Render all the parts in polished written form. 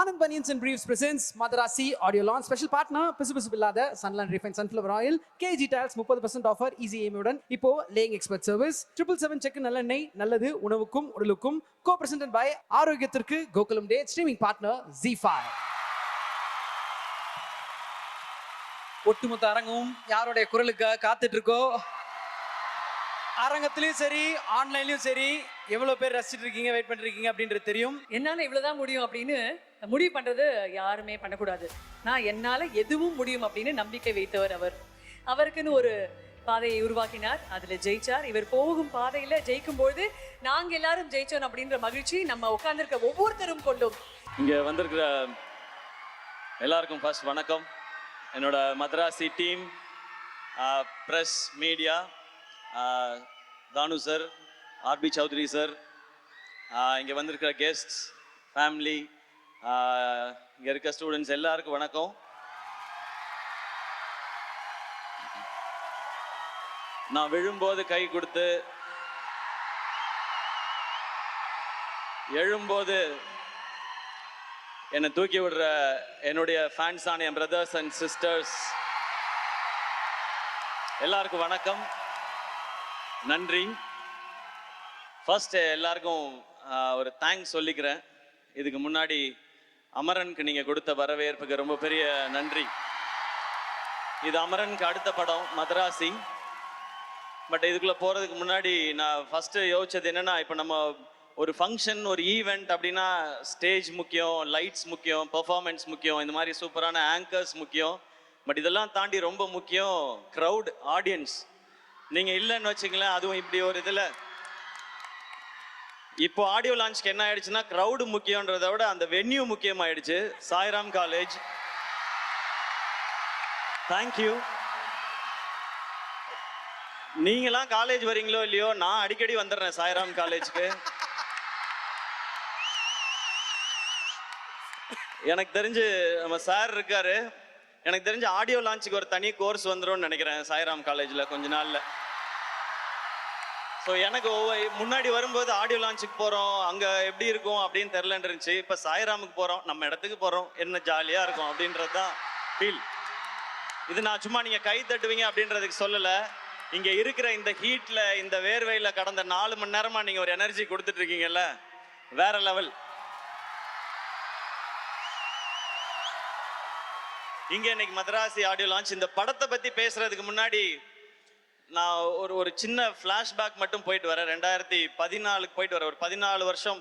Anand Bunions and Briefs presents Madarasi Audio Launch. Special partner Pisu Pisu Billada Sunland Refined Sunflower Oil. KG Tiles 30% offer easy aim-உடன் இப்போ laying expert service 777 check நல்லெண்ணெய் நல்லது உணவுக்கும் உடலுக்கும் co-presented by ஆரோக்கியத்திற்கு கோகுலம் டே streaming partner Z5. ஒட்டுமொத்த அரங்கும் யாருடைய குரலுக்கு காத்துட்டு இருக்கோ அரங்கத்திலயும் சரி ஆன்லைன்லயும் சரி எவ்வளவு பேர் ரசிச்சிட்டு இருக்கீங்க வெயிட் பண்ணிருக்கீங்க அப்படின்றது தெரியும். என்னால இவ்வளவுதான் முடியும் அப்படின்னு முடிவு பண்றது யாருமே பண்ணக்கூடாது. நான் என்னால எதுவும் முடியும் அப்படின்னு நம்பிக்கை வைத்தவர் அவர். அவருக்குன்னு ஒரு பாதையை உருவாக்கினார், அதுல ஜெயிச்சார். இவர் போகும் பாதையில ஜெயிக்கும் பொழுது நாங்க எல்லாரும் ஜெயிச்சோம் அப்படின்ற மகிழ்ச்சி நம்ம உட்கார்ந்துருக்க ஒவ்வொருத்தரும் கொண்டோம். இங்க வந்திருக்கிற எல்லாருக்கும் ஃபர்ஸ்ட் வணக்கம். என்னோட மதராசி டீம், ப்ரெஸ், மீடியா, தானு சார், ஆர்பி சௌத்ரி சார், இங்கே வந்திருக்கிற கெஸ்ட்ஸ், ஃபேமிலி, இங்கே இருக்க ஸ்டூடெண்ட்ஸ் எல்லாருக்கும் வணக்கம். நான் விழும்போது கை கொடுத்து எழும்போது என்னை தூக்கி விடுற என்னுடைய ஃபேன்ஸான என் பிரதர்ஸ் அண்ட் சிஸ்டர்ஸ் எல்லாருக்கும் வணக்கம், நன்றி. ஃபர்ஸ்ட் எல்லாருக்கும் ஒரு தேங்க்ஸ் சொல்லிக்கிறேன். இதுக்கு முன்னாடி அமரனுக்கு நீங்கள் கொடுத்த வரவேற்புக்கு ரொம்ப பெரிய நன்றி. இது அமரனுக்கு அடுத்த படம் மதராசி. பட் இதுக்குள்ளே போகிறதுக்கு முன்னாடி நான் ஃபஸ்ட்டு யோசிச்சது என்னென்னா, இப்போ நம்ம ஒரு ஃபங்க்ஷன், ஒரு ஈவெண்ட் அப்படின்னா ஸ்டேஜ் முக்கியம், லைட்ஸ் முக்கியம், பெர்ஃபார்மன்ஸ் முக்கியம், இந்த மாதிரி சூப்பரான ஆங்கர்ஸ் முக்கியம். பட் இதெல்லாம் தாண்டி ரொம்ப முக்கியம் க்ரௌட், ஆடியன்ஸ். நீங்கள் இல்லைன்னு வச்சுங்களேன், அதுவும் இப்படி ஒரு இதில் இப்போ ஆடியோ லான்ச்க்கு என்ன ஆயிடுச்சுன்னா, க்ரௌடு முக்கியன்றதை விட அந்த வென்யூ முக்கியமாயிடுச்சு. Sairam college, thank you. நீங்களாம் காலேஜ் வரீங்களோ இல்லையோ, நான் அடிக்கடி வந்துடுறேன் சாய்ராம் காலேஜ்க்கு. எனக்கு தெரிஞ்சு நம்ம சார் இருக்காரு, எனக்கு தெரிஞ்ச ஆடியோ லான்ச்சுக்கு ஒரு தனி கோர்ஸ் வந்துடும் நினைக்கிறேன் சாய்ராம் காலேஜில் கொஞ்ச நாளில். ஸோ எனக்கு முன்னாடி வரும்போது ஆடியோ லான்ச்சுக்கு போகிறோம், அங்கே எப்படி இருக்கும் அப்படின்னு தெரிலன்னு இருந்துச்சு. இப்போ சாய்ராமுக்கு போகிறோம், நம்ம இடத்துக்கு போகிறோம், என்ன ஜாலியாக இருக்கும் அப்படின்றது தான் ஃபீல். இது நான் சும்மா நீங்கள் கை தட்டுவீங்க அப்படின்றதுக்கு சொல்லலை. இங்கே இருக்கிற இந்த ஹீட்டில், இந்த வேர்வையில் கடந்த 4 மணி நேரமாக நீங்கள் ஒரு எனர்ஜி கொடுத்துட்ருக்கீங்கல்ல, வேற லெவல். இங்கே இன்னைக்கு மதராசி ஆடியோ லான்ச். இந்த படத்தை பற்றி பேசுறதுக்கு முன்னாடி நான் ஒரு சின்ன ஃப்ளாஷ்பேக் மட்டும் போயிட்டு வரேன். 2014 போயிட்டு வரேன். ஒரு 14 வருஷம்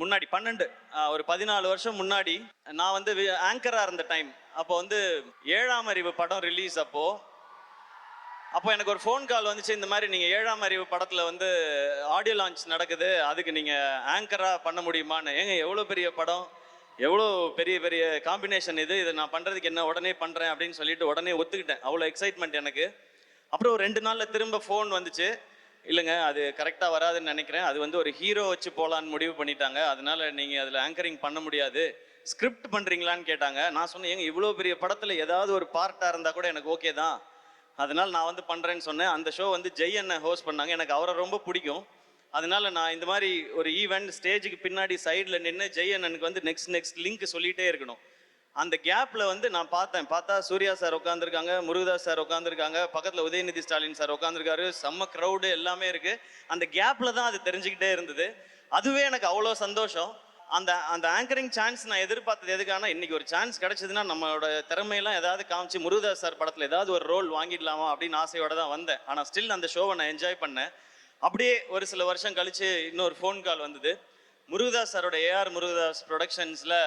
முன்னாடி, 12 ஒரு 14 வருஷம் முன்னாடி நான் வந்து ஆங்கராக இருந்த டைம். அப்போ வந்து 7ஆம் அறிவு படம் ரிலீஸ். அப்போ எனக்கு ஒரு ஃபோன் கால் வந்துச்சு, இந்த மாதிரி நீங்கள் 7ஆம் அறிவு படத்தில் வந்து ஆடியோ லான்ச் நடக்குது, அதுக்கு நீங்கள் ஆங்கராக பண்ண முடியுமான்னு. ஏங்க எவ்வளோ பெரிய படம், எவ்வளோ பெரிய பெரிய காம்பினேஷன் இதை நான் பண்ணுறதுக்கு என்ன உடனே பண்ணுறேன் அப்படின்னு சொல்லிட்டு உடனே ஒத்துக்கிட்டேன். அவ்வளோ எக்ஸைட்மெண்ட் எனக்கு. அப்புறம் ஒரு 2 நாளில் திரும்ப ஃபோன் வந்துச்சு, இல்லைங்க அது கரெக்டாக வராதுன்னு நினைக்கிறேன், அது வந்து ஒரு ஹீரோ வச்சு போகலான்னு முடிவு பண்ணிட்டாங்க, அதனால் நீங்கள் அதில் ஆங்கரிங் பண்ண முடியாது, ஸ்கிரிப்ட் பண்ணுறீங்களான்னு கேட்டாங்க. நான் சொன்னேன், ஏங்க இவ்வளோ பெரிய படத்தில் ஏதாவது ஒரு பார்ட்டாக இருந்தால் கூட எனக்கு ஓகே தான், அதனால் நான் வந்து பண்ணுறேன்னு சொன்னேன். அந்த ஷோ வந்து ஜெய் அண்ணன் ஹோஸ்ட் பண்ணாங்க, எனக்கு அவரை ரொம்ப பிடிக்கும். அதனால நான் இந்த மாதிரி ஒரு ஈவெண்ட் ஸ்டேஜுக்கு பின்னாடி சைடில் நின்று ஜெய் அண்ணனுக்கு வந்து நெக்ஸ்ட் லிங்க் சொல்லிகிட்டே இருக்கணும். அந்த கேப்பில் வந்து நான் பார்த்தா சூர்யா சார் உட்காந்துருக்காங்க, முருகதாஸ் சார் உட்காந்துருக்காங்க, பக்கத்தில் உதயநிதி ஸ்டாலின் சார் உட்காந்துருக்காரு, செம்ம க்ரௌடு எல்லாமே இருக்குது. அந்த கேப்பில் தான் அது தெரிஞ்சுக்கிட்டே இருந்தது. அதுவே எனக்கு அவ்வளோ சந்தோஷம். அந்த ஆங்கரிங் சான்ஸ் நான் எதிர்பார்த்தது எதுக்கான, இன்னைக்கு ஒரு சான்ஸ் கிடைச்சதுன்னா நம்மளோட திறமையெல்லாம் ஏதாவது காமிச்சு முருகதாஸ் சார் படத்தில் ஏதாவது ஒரு ரோல் வாங்கிடலாமா அப்படின்னு ஆசையோட தான் வந்தேன். ஆனால் ஸ்டில் அந்த ஷோவை நான் என்ஜாய் பண்ணேன். அப்படியே ஒரு சில வருஷம் கழிச்சு இன்னொரு ஃபோன் கால் வந்தது. முருகதாஸ் சாரோட ஏஆர் முருகதாஸ் ப்ரொடக்ஷன்ஸில்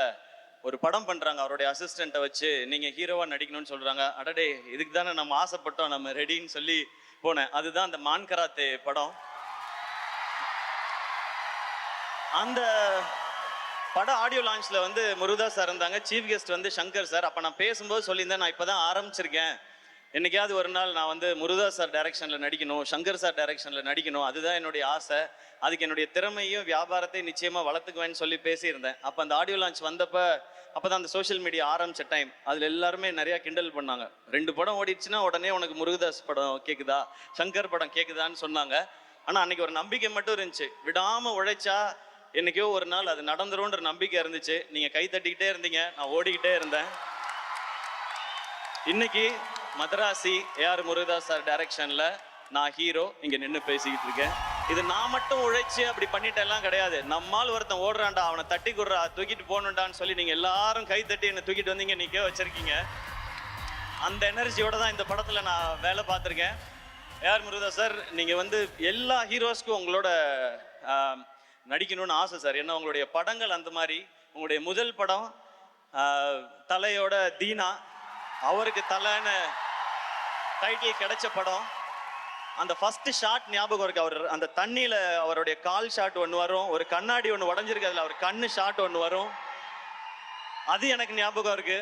ஒரு படம் பண்ணுறாங்க, அவருடைய அசிஸ்டண்ட்டை வச்சு நீங்கள் ஹீரோவாக நடிக்கணும்னு சொல்கிறாங்க. அடடே, இதுக்கு தானே நம்ம ஆசைப்பட்டோம், நம்ம ரெடின்னு சொல்லி போனேன். அதுதான் அந்த மான் கராத்தே படம். அந்த படம் ஆடியோ லான்ச்சில் வந்து முருகதாஸ் சார் இருந்தாங்க, சீஃப் கெஸ்ட் வந்து சங்கர் சார். அப்போ நான் பேசும்போது சொல்லியிருந்தேன், நான் இப்போ தான் ஆரம்பிச்சிருக்கேன், என்னைக்காவது ஒரு நாள் நான் வந்து முருகதாஸ் சார் டைரக்ஷனில் நடிக்கணும், சங்கர் சார் டைரக்ஷனில் நடிக்கணும், அதுதான் என்னுடைய ஆசை, அதுக்கு என்னுடைய திறமையும் வியாபாரத்தையும் நிச்சயமாக வளர்த்துக்குவேன்னு சொல்லி பேசியிருந்தேன். அப்போ அந்த ஆடியோ லான்ச் வந்தப்போ, அப்போ தான் அந்த சோஷியல் மீடியா ஆரம்பித்த டைம். அதில் எல்லாருமே நிறையா கிண்டல் பண்ணாங்க. 2 படம் ஓடிடுச்சுன்னா உடனே உனக்கு முருகதாஸ் படம் கேட்குதா, சங்கர் படம் கேட்குதான்னு சொன்னாங்க. ஆனால் அன்றைக்கி ஒரு நம்பிக்கை மட்டும் இருந்துச்சு, விடாமல் உழைச்சா என்னைக்கோ ஒரு நாள் அது நடந்துரும்ன்ற நம்பிக்கை இருந்துச்சு. நீங்க கை தட்டிக்கிட்டே இருந்தீங்க, நான் ஓடிக்கிட்டே இருந்தேன். இன்னைக்கு மதராசி ஏஆர் முருகதாஸ் சார் டைரக்ஷன்ல நான் ஹீரோ இங்க நின்று பேசிக்கிட்டு இருக்கேன். இது நான் மட்டும் உழைச்சு அப்படி பண்ணிட்டெல்லாம் கிடையாது. நம்மால் ஒருத்தன் ஓடுறான்டா, அவனை தட்டி குடுறா, தூக்கிட்டு போகணுண்டான்னு சொல்லி நீங்க எல்லாரும் கை தட்டி என்னை தூக்கிட்டு வந்தீங்க, நிக்க வச்சிருக்கீங்க. அந்த எனர்ஜியோட தான் இந்த படத்துல நான் வேலை பார்த்துருக்கேன். ஏஆர் முருகதாஸ் சார், நீங்க வந்து எல்லா ஹீரோஸ்க்கும் உங்களோட நடிக்கணும்னு ஆசை சார். ஏன்னா உங்களுடைய படங்கள் அந்த மாதிரி. உங்களுடைய முதல் படம் தலையோட தீனா, அவருக்கு தலைன்னு டைட்டில் கிடைச்ச படம். அந்த ஃபர்ஸ்ட் ஷாட் ஞாபகம் இருக்கு. அவர் அந்த தண்ணியில அவருடைய கால் ஷாட் ஒன்று வரும், ஒரு கண்ணாடி ஒன்று உடஞ்சிருக்கு, அதில் அவர் கண்ணு ஷாட் ஒன்று வரும், அது எனக்கு ஞாபகம் இருக்கு.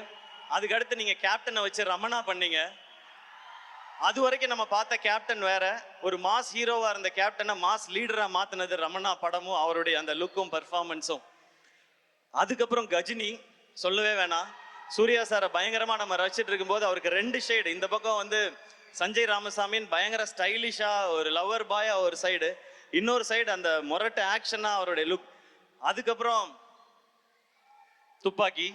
அதுக்கடுத்து நீங்க கேப்டனை வச்சு ரமணா பண்ணீங்க. அது வரைக்கும் நம்ம பார்த்த கேப்டன் வேற, ஒரு மாஸ் ஹீரோவா இருந்த கேப்டனை மாஸ் லீடரா மாத்தினது ரமணா படமும் அவருடைய அந்த லுக்கும் பர்ஃபார்மன்ஸும். அதுக்கப்புறம் கஜினி சொல்லவே வேணாம். சூர்யா சாரை பயங்கரமா நம்ம ரசிச்சுட்டு இருக்கும்போது அவருக்கு 2 ஷேடு. இந்த பக்கம் வந்து சஞ்சய் ராமசாமின்னு பயங்கர ஸ்டைலிஷா ஒரு லவர் பாயா ஒரு சைடு, இன்னொரு சைடு அந்த மொரட்டு ஆக்ஷனா அவருடைய லுக். அதுக்கப்புறம் துப்பாக்கி,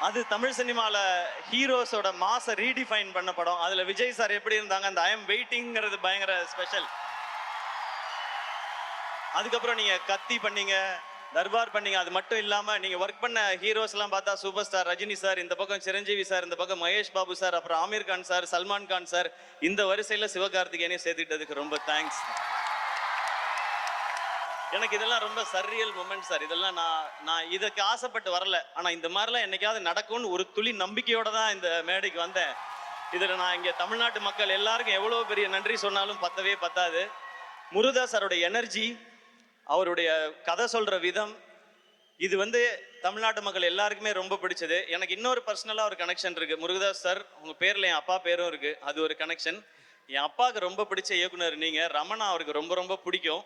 அது தமிழ் சினிமால ஹீரோஸோட மாச ரீடிஃபைன் பண்ண படம். அதுல விஜய் சார் எப்படி இருந்தாங்க, அந்த ஐ எம் வெயிட்டிங்கிறது பயங்கர ஸ்பெஷல். அதுக்கப்புறம் நீங்க கத்தி பண்ணீங்க, தர்பார் பண்ணீங்க. அது மட்டும் இல்லாம நீங்க ஒர்க் பண்ண ஹீரோஸ் எல்லாம் பார்த்தா சூப்பர் ஸ்டார் ரஜினி சார், இந்த பக்கம் சிரஞ்சீவி சார், இந்த பக்கம் மகேஷ் பாபு சார், அப்புறம் ஆமீர் கான் சார், சல்மான் கான் சார், இந்த வரிசையில சிவகார்த்திகேயனையும் சேர்த்துக்கிட்டதுக்கு ரொம்ப தேங்க்ஸ். எனக்கு இதெல்லாம் ரொம்ப சர்ரியல் மூமெண்ட் சார். இதெல்லாம் நான் இதுக்கு ஆசைப்பட்டு வரல. ஆனா இந்த மாதிரிலாம் என்னைக்காவது நடக்கும்னு ஒரு துளி நம்பிக்கையோட தான் இந்த மேடைக்கு வந்தேன். இதுல நான் இங்க தமிழ்நாட்டு மக்கள் எல்லாருக்கும் எவ்வளவு பெரிய நன்றி சொன்னாலும் பத்தவே பத்தாது. முருகதாஸ் சாரோட எனர்ஜி, அவருடைய கதை சொல்ற விதம், இது வந்து தமிழ்நாட்டு மக்கள் எல்லாருக்குமே ரொம்ப பிடிச்சது. எனக்கு இன்னொரு பர்சனலா ஒரு கனெக்ஷன் இருக்கு. முருகதாஸ் சார் உங்க பேர்ல என் அப்பா பேரும் இருக்கு, அது ஒரு கனெக்ஷன். என் அப்பாவுக்கு ரொம்ப பிடிச்ச இயக்குனர் நீங்க. ரமணா அவருக்கு ரொம்ப ரொம்ப பிடிக்கும்.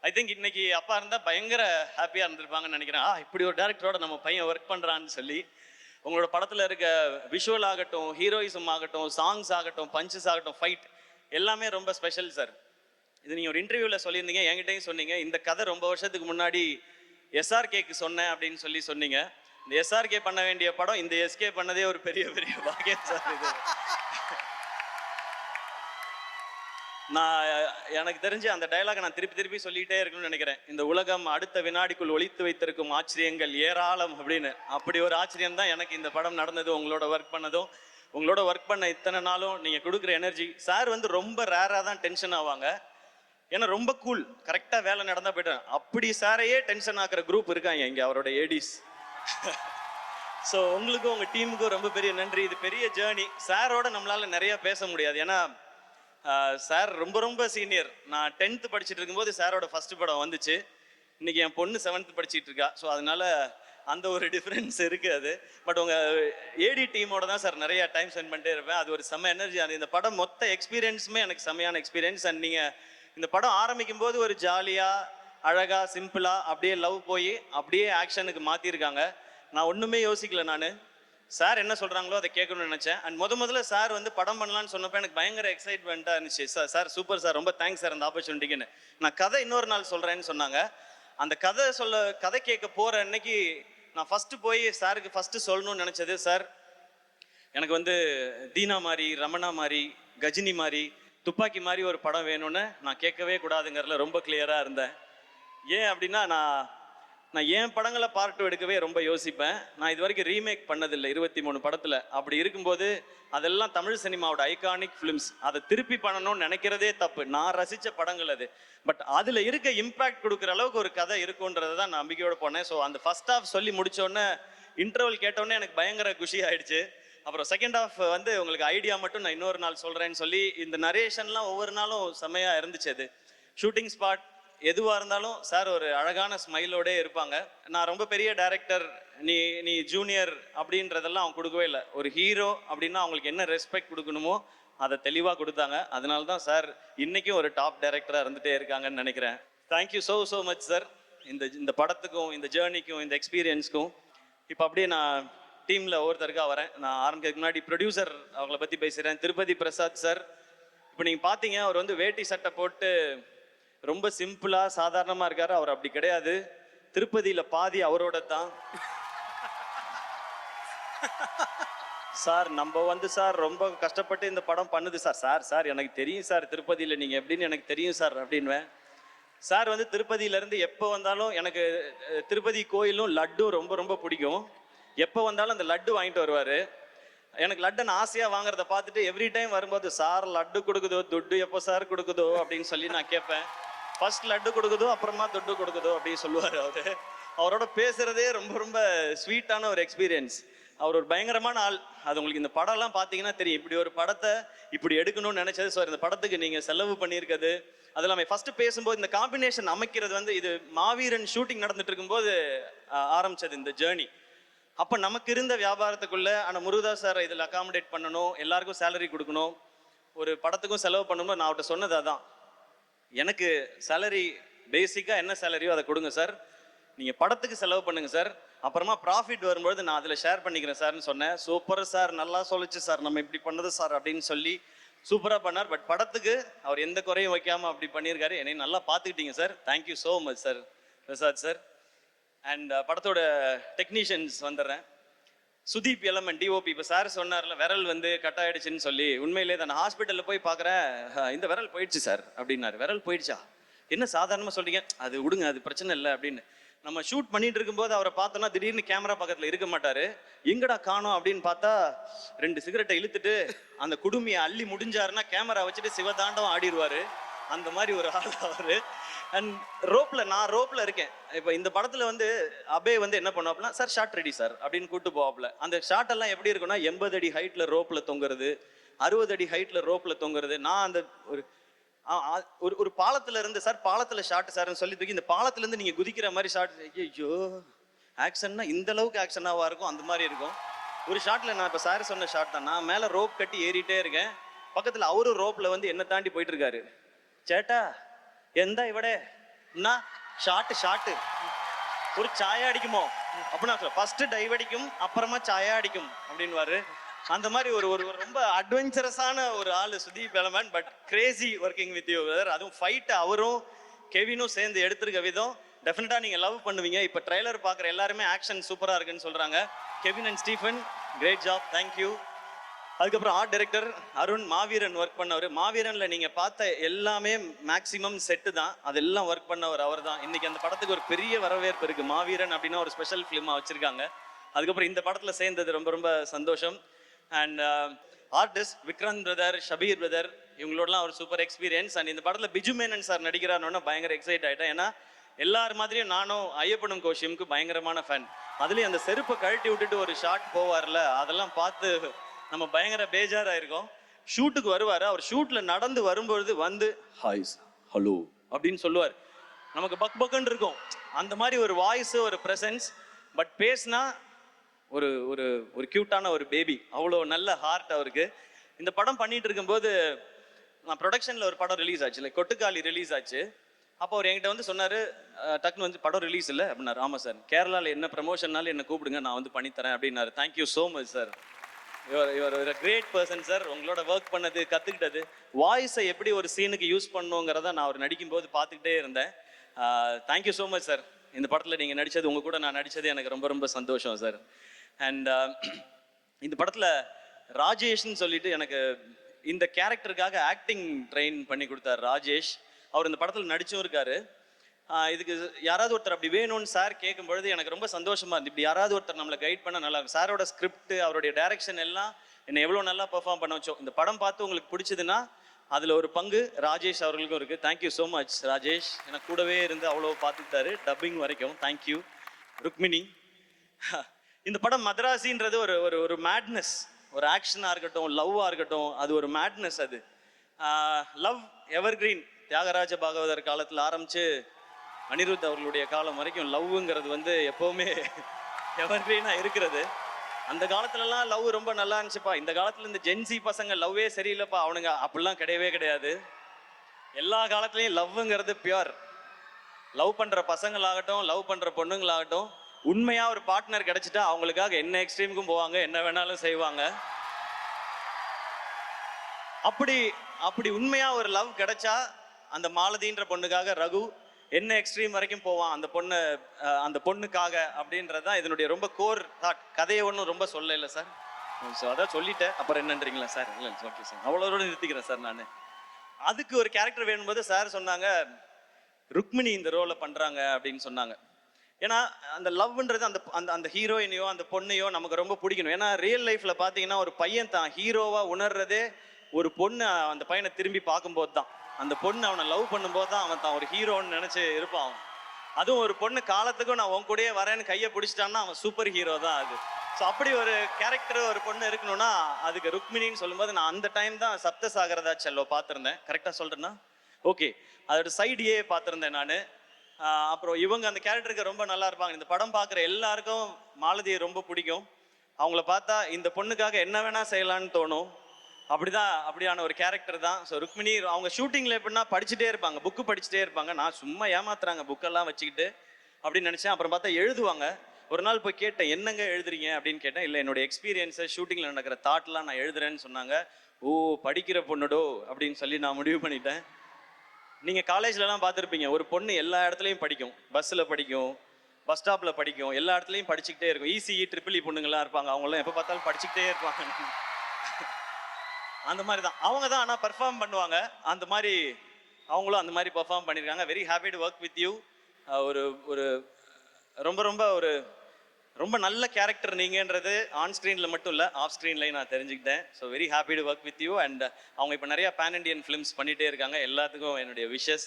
ஐ திங்க் இன்னைக்கு அப்பா இருந்தால் பயங்கர ஹாப்பியாக இருந்திருப்பாங்கன்னு நினைக்கிறேன். இப்படி ஒரு டேரக்டரோட நம்ம பையன் ஒர்க் பண்ணுறான்னு சொல்லி. உங்களோட படத்தில் இருக்க விஷுவல் ஆகட்டும், ஹீரோயிசம் ஆகட்டும், சாங்ஸ் ஆகட்டும், பஞ்சஸ் ஆகட்டும், ஃபைட் எல்லாமே ரொம்ப ஸ்பெஷல் சார். இது நீங்கள் ஒரு இன்டர்வியூவில் சொல்லியிருந்தீங்க, என்கிட்டையும் சொன்னீங்க. இந்த கதை ரொம்ப வருஷத்துக்கு முன்னாடி எஸ்ஆர்கேக்கு சொன்னேன் அப்படின்னு சொன்னீங்க. இந்த எஸ்ஆர்கே பண்ண வேண்டிய படம் இந்த எஸ்கே பண்ணதே ஒரு பெரிய பெரிய பாக்கியம் சார். இது நான் எனக்கு தெரிஞ்சு அந்த டயலாக் நான் திருப்பி திருப்பி சொல்லிக்கிட்டே இருக்கணும்னு நினைக்கிறேன். இந்த உலகம் அடுத்த வினாடிக்குள் ஒளித்து வைத்திருக்கும் ஆச்சரியங்கள் ஏராளம் அப்படின்னு. அப்படி ஒரு ஆச்சரியம் தான் எனக்கு இந்த படம் நடந்தது, உங்களோட ஒர்க் பண்ணதும். உங்களோட ஒர்க் பண்ண இத்தனை நாளும் நீங்கள் கொடுக்குற எனர்ஜி. சார் வந்து ரொம்ப ரேராக தான் டென்ஷன் ஆவாங்க. ஏன்னா ரொம்ப கூல், கரெக்டாக வேலை நடந்தால் போய்ட்டேன். அப்படி சாரையே டென்ஷன் ஆக்குற குரூப் இருக்காங்க இங்கே, அவரோட ஏடிஸ். ஸோ உங்களுக்கும் உங்கள் டீமுக்கும் ரொம்ப பெரிய நன்றி. இது பெரிய ஜேர்னி. சாரோட நம்மளால நிறைய பேச முடியாது. ஏன்னா சார் ரொம்ப ரொம்ப சீனியர். நான் 10th படிச்சுட்டு இருக்கும்போது சாரோட ஃபர்ஸ்ட் படம் வந்துச்சு. இன்னைக்கு என் பொண்ணு 7th படிச்சுட்டு இருக்கா. ஸோ அதனால அந்த ஒரு டிஃப்ரென்ஸ் இருக்குது அது. பட் உங்கள் ஏடி டீமோட தான் சார் நிறைய டைம் ஸ்பெண்ட் பண்ணிட்டே இருப்பேன். அது ஒரு செம்ம எனர்ஜி. அது இந்த படம் மொத்த எக்ஸ்பீரியன்ஸுமே எனக்கு செம்மையான எக்ஸ்பீரியன்ஸ். அண்ட் நீங்கள் இந்த படம் ஆரம்பிக்கும் போது ஒரு ஜாலியாக அழகாக சிம்பிளாக அப்படியே லவ் போய் அப்படியே ஆக்ஷனுக்கு மாற்றிருக்காங்க. நான் ஒன்றுமே யோசிக்கல. நான் சார் என்ன சொல்கிறாங்களோ அதை கேட்கணும்னு நினச்சேன். அண்ட் முதல்ல சார் வந்து படம் பண்ணலான்னு சொன்னப்போ எனக்கு பயங்கர எக்ஸைட்மெண்ட்டாக இருந்துச்சு. சார் சூப்பர் சார், ரொம்ப தேங்க்ஸ் சார் அந்த ஆப்பர்ச்சுனிட்டிக்குன்னு. நான் கதை இன்னொரு நாள் சொல்கிறேன்னு சொன்னாங்க. அந்த கதை கேட்க போகிற அன்னைக்கு நான் ஃபஸ்ட்டு போய் சாருக்கு ஃபஸ்ட்டு சொல்லணும்னு நினச்சது, சார் எனக்கு வந்து தீனா மாதிரி, ரமணா மாதிரி, கஜினி மாதிரி, துப்பாக்கி மாதிரி ஒரு படம் வேணும்னு நான் கேட்கவே கூடாதுங்கிறதுல ரொம்ப கிளியராக இருந்தேன். ஏன் அப்படின்னா நான் என் படங்களை பார்ட் 2 எடுக்கவே ரொம்ப யோசிப்பேன். நான் இது வரைக்கும் ரீமேக் பண்ணதில்லை 23 படத்தில். அப்படி இருக்கும்போது அதெல்லாம் தமிழ் சினிமாவோட ஐகானிக் ஃபிலிம்ஸ். அதை திருப்பி பண்ணணும்னு நினைக்கிறதே தப்பு. நான் ரசித்த படங்கள் அது. பட் அதில் இருக்க இம்பேக்ட் கொடுக்குற அளவுக்கு ஒரு கதை இருக்குன்றதை தான் நான் நம்பிக்கையோடு போனேன். ஸோ அந்த ஃபர்ஸ்ட் ஹாஃப் சொல்லி முடித்தோடனே இன்டர்வல் கேட்டோடனே எனக்கு பயங்கர குஷி ஆயிடுச்சு. அப்புறம் செகண்ட் ஹாஃப் வந்து உங்களுக்கு ஐடியா மட்டும் நான் இன்னொரு நாள் சொல்கிறேன்னு சொல்லி இந்த நரேஷன்லாம் ஒவ்வொரு நாளும் செம்மையாக இருந்துச்சு. அது ஷூட்டிங் ஸ்பாட் எதுவாக இருந்தாலும் சார் ஒரு அழகான ஸ்மைலோடே இருப்பாங்க. நான் ரொம்ப பெரிய டைரக்டர், நீ ஜூனியர் அப்படின்றதெல்லாம் அவங்க கொடுக்கவே இல்லை. ஒரு ஹீரோ அப்படின்னா அவங்களுக்கு என்ன ரெஸ்பெக்ட் கொடுக்கணுமோ அதை தெளிவாக கொடுத்தாங்க. அதனால தான் சார் இன்றைக்கும் ஒரு டாப் டைரக்டராக இருந்துகிட்டே இருக்காங்கன்னு நினைக்கிறேன். Thank you so much sir. இந்த படத்துக்கும் இந்த ஜேர்னிக்கும் இந்த எக்ஸ்பீரியன்ஸ்க்கும். இப்போ அப்படியே நான் டீமில் ஒவ்வொருத்தருக்காக வரேன். நான் ஆரம்பிக்கிறதுக்கு முன்னாடி ப்ரொடியூசர் அவங்கள பற்றி பேசுகிறேன். திருப்பதி பிரசாத் சார் இப்போ நீங்கள் பார்த்தீங்க, அவர் வந்து வேட்டி சட்டை போட்டு ரொம்ப சிம்பிளாக சாதாரணமாக இருக்காரு. அவர் அப்படி கிடையாது. திருப்பதியில் பாதி அவரோட தான். சார் நம்ம வந்து சார் ரொம்ப கஷ்டப்பட்டு இந்த படம் பண்ணுது சார். சார் சார் எனக்கு தெரியும் சார் திருப்பதியில் நீங்கள் எப்படின்னு எனக்கு தெரியும் சார் அப்படின்வேன். சார் வந்து திருப்பதியிலேருந்து எப்போ வந்தாலும் எனக்கு திருப்பதி கோயிலும் லட்டும் ரொம்ப ரொம்ப பிடிக்கும். எப்போ வந்தாலும் அந்த லட்டு வாங்கிட்டு வருவார். எனக்கு லட்டு நான் ஆசையாக வாங்குறத பார்த்துட்டு எவ்ரி டைம் வரும்போது, சார் லட்டு கொடுக்குதோ, துட்டு எப்போ சார் கொடுக்குதோ அப்படின்னு சொல்லி நான் கேட்பேன். ஃபர்ஸ்ட் லட்டு கொடுக்குதோ, அப்புறமா துட்டு கொடுக்குதோ அப்படின்னு சொல்லுவார் அவர். அவரோட பேசுகிறதே ரொம்ப ரொம்ப ஸ்வீட்டான ஒரு எக்ஸ்பீரியன்ஸ். அவர் ஒரு பயங்கரமான ஆள். அது உங்களுக்கு இந்த படம்லாம் பார்த்தீங்கன்னா தெரியும். இப்படி ஒரு படத்தை இப்படி எடுக்கணும்னு நினைச்சது. ஸோ இந்த படத்துக்கு நீங்கள் செலவு பண்ணியிருக்கிறது அது இல்லாமல் ஃபர்ஸ்ட் பேசும்போது இந்த காம்பினேஷன் அமைக்கிறது வந்து இது மாவீரன் ஷூட்டிங் நடந்துட்டு இருக்கும்போது ஆரம்பிச்சது இந்த ஜேர்னி. அப்போ நமக்கு இருந்த வியாபாரத்துக்குள்ள ஆனால் முருகதாஸ் சார் இதில் அகாமடேட் பண்ணணும், எல்லாருக்கும் சேலரி கொடுக்கணும், ஒரு படத்துக்கும் செலவு பண்ணணும். நான் அவர்கிட்ட சொன்னது அதான், எனக்கு சேலரி பேசிக்காக என்ன சேலரியோ அதை கொடுங்க சார், நீங்கள் படத்துக்கு செலவு பண்ணுங்க சார், அப்புறமா ப்ராஃபிட் வரும்போது நான் அதில் ஷேர் பண்ணிக்கிறேன் சார்னு சொன்னேன். சூப்பர் சார், நல்லா சொல்லிச்சு சார், நம்ம இப்படி பண்ணது சார் அப்படின்னு சொல்லி சூப்பராக பண்ணார். பட் படத்துக்கு அவர் எந்த குறையும் வைக்காமல் அப்படி பண்ணியிருக்காரு. என்னை நல்லா பார்த்துக்கிட்டீங்க sir. Thank you so much sir Prasad sir. And படத்தோட டெக்னீஷியன்ஸ் வந்துடுறேன். சுதீப் எலமன் டிஓபி. இப்போ சார் சொன்னார்ல விரல் வந்து கட் ஆயிடுச்சுன்னு சொல்லி, உண்மையிலே தான் நான் ஹாஸ்பிட்டலில் போய் பார்க்குறேன், இந்த விரல் போயிடுச்சு சார் அப்படின்னாரு. விரல் போயிடுச்சா, என்ன சாதாரணமாக சொல்றீங்க, அது விடுங்க அது பிரச்சனை இல்லை அப்படின்னு. நம்ம ஷூட் பண்ணிட்டு இருக்கும்போது அவரை பார்த்தோன்னா திடீர்னு கேமரா பக்கத்தில் இருக்க மாட்டாரு. எங்கடா காணோம் அப்படின்னு பார்த்தா 2 சிகரெட்டை இழுத்துட்டு அந்த குடுமியை அள்ளி முடிஞ்சாருன்னா கேமரா வச்சுட்டு சிவதாண்டவம் ஆடிடுவாரு. அந்த மாதிரி ஒரு ஆள் அவரு. அண்ட் நான் ரோப்ல இருக்கேன். இப்போ இந்த படத்துல வந்து அபே வந்து என்ன பண்ணுவாப்ல, சார் ஷார்ட் ரெடி சார் அப்படின்னு கூட்டு போவாப்ல. அந்த ஷார்ட் எல்லாம் எப்படி இருக்குன்னா 80 அடி ஹைட்ல ரோப்ல தொங்குறது, 60 அடி ஹைட்ல ரோப்ல தொங்குறது. நான் அந்த ஒரு பாலத்துல இருந்து சார் பாலத்துல ஷார்ட் சார்னு சொல்லி தூக்கி இந்த பாலத்துல இருந்து நீங்க குதிக்கிற மாதிரி ஷார்ட். ஐயோ ஆக்ஷன்னா இந்த அளவுக்கு ஆக்ஷனாவா இருக்கும், அந்த மாதிரி இருக்கும் ஒரு ஷார்ட்ல. நான் இப்போ சார் சொன்ன ஷார்ட் தான். நான் மேல ரோப் கட்டி ஏறிட்டே இருக்கேன், பக்கத்துல அவரும் ரோப்ல வந்து என்ன தாண்டி போயிட்டு இருக்காரு. சேட்டா எந்த இவடே என்ன ஷாட்டு ஒரு சாயா அடிக்குமோ அப்படின்னா ஃபர்ஸ்ட் டைவ் அடிக்கும், அப்புறமா சாயா அடிக்கும் அப்படின்வாரு. அந்த மாதிரி ஒரு ஒரு ரொம்ப அட்வென்ச்சரஸான ஒரு ஆள் Sudeep LMN. But Crazy working with you brother. அதுவும் ஃபைட் அவரும் கெவினும் சேர்ந்து எடுத்திருக்க விதம் டெஃபினட்டா நீங்க லவ் பண்ணுவீங்க. இப்போ ட்ரெய்லர் பார்க்குற எல்லாருமே ஆக்ஷன் சூப்பரா இருக்குன்னு சொல்றாங்க. Kevin and Stephen great job, thank you. அதுக்கப்புறம் art director Arun, Maaveeran work பண்ணவர். மாவீரன்ல நீங்க பார்த்த எல்லாமே மேக்சிமம் செட்டு தான், அதெல்லாம் ஒர்க் பண்ணவர் அவர் தான். இன்னைக்கு அந்த படத்துக்கு ஒரு பெரிய வரவேற்பு இருக்கு. மாவீரன் அப்படின்னா ஒரு ஸ்பெஷல் ஃபிலிமா வச்சிருக்காங்க. அதுக்கப்புறம் இந்த படத்துல சேர்ந்தது ரொம்ப ரொம்ப சந்தோஷம். And artist Vikranth brother, Shabeer brother, இவங்களோடலாம் ஒரு சூப்பர் எக்ஸ்பீரியன்ஸ். அண்ட் இந்த படத்துல பிஜு மேனன் சார் நடிக்கிறாருன்னு பயங்கர எக்ஸைட் ஆயிட்டேன். ஏன்னா எல்லார் மாதிரியும் நானும் ஐயப்பனும் கோஷியமுக்கு பயங்கரமான ஃபேன். அதுலேயும் அந்த செருப்பை கழட்டி விட்டுட்டு ஒரு ஷாட் போவார்ல, அதெல்லாம் பார்த்து நம்ம பயங்கர பேஜாராயிருக்கோம். ஷூட்டுக்கு வருவார், அவர் ஷூட்ல நடந்து வரும்பொழுது வந்து ஹாய் ஹலோ அப்படின்னு சொல்லுவார். நமக்கு பக் பக்குன்னு இருக்கும். அந்த மாதிரி ஒரு வாய்ஸ், ஒரு ப்ரெசன்ஸ். பட் பேசினா ஒரு ஒரு ஒரு கியூட்டான ஒரு பேபி. அவ்வளோ நல்ல ஹார்ட் அவருக்கு. இந்த படம் பண்ணிட்டு இருக்கும்போது நான் ப்ரொடக்ஷனில் ஒரு படம் ரிலீஸ் ஆச்சு, இல்லை கொட்டுக்காளி ரிலீஸ் ஆச்சு. அப்போ அவர் என்கிட்ட வந்து சொன்னார், டக்குன்னு வந்து படம் ரிலீஸ் இல்லை அப்படின்னாரு. ஆமாம் சார், கேரளாவில் என்ன ப்ரமோஷன்னாலும் என்னை கூப்பிடுங்க, நான் வந்து பண்ணித்தரேன் அப்படின்னாரு. Thank you so much sir. Your ஒரு கிரேட் பர்சன் சார். உங்களோட ஒர்க் பண்ணது, கற்றுக்கிட்டது, வாய்ஸை எப்படி ஒரு சீனுக்கு யூஸ் பண்ணுங்கிறத நான் அவர் நடிக்கும்போது பார்த்துக்கிட்டே இருந்தேன். Thank you so much sir. இந்த படத்தில் நீங்கள் நடித்தது, உங்கள் கூட நான் நடித்தது எனக்கு ரொம்ப ரொம்ப சந்தோஷம் சார். அண்ட் இந்த படத்தில் ராஜேஷ்ன்னு சொல்லிட்டு எனக்கு இந்த கேரக்டருக்காக ஆக்டிங் ட்ரெயின் பண்ணி கொடுத்தார் ராஜேஷ். அவர் இந்த படத்தில் நடிச்சும் இருக்காரு. இதுக்கு யாராவது ஒருத்தர் அப்படி வேணும்னு சார் கேட்கும் பொழுது எனக்கு ரொம்ப சந்தோஷமா இருந்து. இப்படி யாராவது ஒருத்தர் நம்மளை கைட் பண்ண நல்லா இருக்கும். சாரோட ஸ்கிரிப்ட், அவருடைய டைரக்ஷன் எல்லாம் என்னை எவ்வளோ நல்லா பெர்ஃபார்ம் பண்ண வச்சோம். இந்த படம் பார்த்து உங்களுக்கு பிடிச்சதுன்னா அதில் ஒரு பங்கு ராஜேஷ் அவர்களுக்கும் இருக்குது. Thank you so much Rajesh. எனக்கு கூடவே இருந்து அவ்வளோ பார்த்துக்கிட்டாரு டப்பிங் வரைக்கும். தேங்க்யூ ருக்மிணி. இந்த படம் மதராசின்றது ஒரு ஒரு ஒரு மேட்னஸ், ஒரு ஆக்ஷனாக இருக்கட்டும், லவ்வாக இருக்கட்டும், அது ஒரு மேட்னஸ். அது லவ் எவர்கிரீன். தியாகராஜ பாகவதர் காலத்தில் ஆரம்பித்து அனிருத் அவர்களுடைய காலம் வரைக்கும் லவ்ங்கிறது வந்து எப்போவுமே எவர்கிரீனாக இருக்கிறது. அந்த காலத்துலலாம் லவ் ரொம்ப நல்லா இருந்துச்சுப்பா. இந்த காலத்தில் இந்த ஜென்சி பசங்க லவ்வே சரியில்லைப்பா அவனுங்க, அப்படிலாம் கிடையவே கிடையாது. எல்லா காலத்துலேயும் லவ்ங்கிறது பியூர். லவ் பண்ணுற பசங்களாகட்டும், லவ் பண்ணுற பொண்ணுங்களாகட்டும், உண்மையாக ஒரு பார்ட்னர் கிடைச்சிட்டா அவங்களுக்காக என்ன எக்ஸ்ட்ரீமுக்கும் போவாங்க, என்ன வேணாலும் செய்வாங்க. அப்படி அப்படி உண்மையா ஒரு லவ் கிடைச்சா அந்த மாலதின்ற பொண்ணுக்காக ரகு என்ன எக்ஸ்ட்ரீம் வரைக்கும் போவான் அந்த பொண்ணுக்காக அப்படின்றதான் இதனுடைய ரொம்ப கோர் தாட். கதையை ஒன்றும் ரொம்ப சொல்ல இல்லை சார். ஸோ அதான் சொல்லிட்டேன், அப்புறம் என்னன்றீங்களா சார்? இல்லை ஓகே சார், அவ்வளோட நிறுத்திக்கிறேன் சார். நான் அதுக்கு ஒரு கேரக்டர் வேணும்போது சார் சொன்னாங்க ருக்மிணி இந்த ரோலை பண்றாங்க அப்படின்னு சொன்னாங்க. ஏன்னா அந்த லவ்ன்றது அந்த அந்த அந்த ஹீரோயினையோ அந்த பொண்ணையோ நமக்கு ரொம்ப பிடிக்கணும். ஏன்னா ரியல் லைஃப்ல பார்த்தீங்கன்னா ஒரு பையன் தான் ஹீரோவா உணர்றதே ஒரு பொண்ணு அந்த பையனை திரும்பி பார்க்கும்போது தான். அந்த பொண்ணு அவனை லவ் பண்ணும்போது தான் அவன் தான் ஒரு ஹீரோன்னு நினைச்சு இருப்பான் அவன். அதுவும் ஒரு பொண்ணு காலத்துக்கும் நான் உன் கூடயே வரேன்னு கையை பிடிச்சிட்டான்னா அவன் சூப்பர் ஹீரோ தான் அது. ஸோ அப்படி ஒரு கேரக்டர் ஒரு பொண்ணு இருக்கணும்னா அதுக்கு ருக்மிணின்னு சொல்லும்போது நான் அந்த டைம் தான் சப்தசாகரதா செல்லோ பார்த்துருந்தேன். கரெக்டாக சொல்றேன்னா ஓகே, அதோட சைடியே பார்த்துருந்தேன் நான். அப்புறம் இவங்க அந்த கேரக்டருக்கு ரொம்ப நல்லா இருப்பாங்க. இந்த படம் பார்க்குற எல்லாருக்கும் மாலதியை ரொம்ப பிடிக்கும். அவங்கள பார்த்தா இந்த பொண்ணுக்காக என்ன வேணா செய்யலான்னு தோணும். அப்படியான ஒரு கேரக்டர் தான். ஸோ ருக்மிணி அவங்க ஷூட்டிங்கில் எப்படின்னா படிச்சுட்டே இருப்பாங்க, புக்கு படிச்சுட்டே இருப்பாங்க. நான் சும்மா ஏமாத்துறாங்க புக்கெல்லாம் வச்சுக்கிட்டு அப்படின்னு நினச்சேன். அப்புறம் பார்த்தா எழுதுவாங்க. ஒரு நாள் போய் கேட்டேன், என்னங்க எழுதுறீங்க அப்படின்னு கேட்டேன். இல்லை என்னோட எக்ஸ்பீரியன்ஸை ஷூட்டிங்கில் நடக்கிற தாட்லாம் நான் எழுதுறேன்னு சொன்னாங்க. ஓ படிக்கிற பொண்ணுடோ அப்படின்னு சொல்லி நான் முடிவு பண்ணிட்டேன். நீங்கள் காலேஜ்லலாம் பார்த்துருப்பீங்க, ஒரு பொண்ணு எல்லா இடத்துலையும் படிக்கும். பஸ்ஸில் படிக்கும், பஸ் ஸ்டாப்பில் படிக்கும், எல்லா இடத்துலையும் படிச்சுக்கிட்டே இருக்கும். இசிஇ ட்ரிபிள் பொண்ணுங்கள்லாம் இருப்பாங்க, அவங்களாம் எப்போ பார்த்தாலும் படிச்சுக்கிட்டே இருப்பாங்க. அந்த மாதிரி தான் அவங்க தான். ஆனால் பர்ஃபார்ம் பண்ணுவாங்க அந்த மாதிரி. அவங்களும் அந்த மாதிரி பர்ஃபார்ம் பண்ணியிருக்காங்க. Very happy to work with you. ஒரு ஒரு ரொம்ப ரொம்ப ஒரு ரொம்ப நல்ல கேரக்டர் நீங்கன்றது ஆன் ஸ்க்ரீனில் மட்டும் இல்லை, ஆஃப் ஸ்க்ரீன்லையும் நான் தெரிஞ்சுக்கிட்டேன். So very happy to work with you. And அவங்க இப்போ நிறையா பேன் இண்டியன் ஃபிலிம்ஸ் பண்ணிகிட்டே இருக்காங்க. எல்லாத்துக்கும் என்னுடைய விஷஸ்.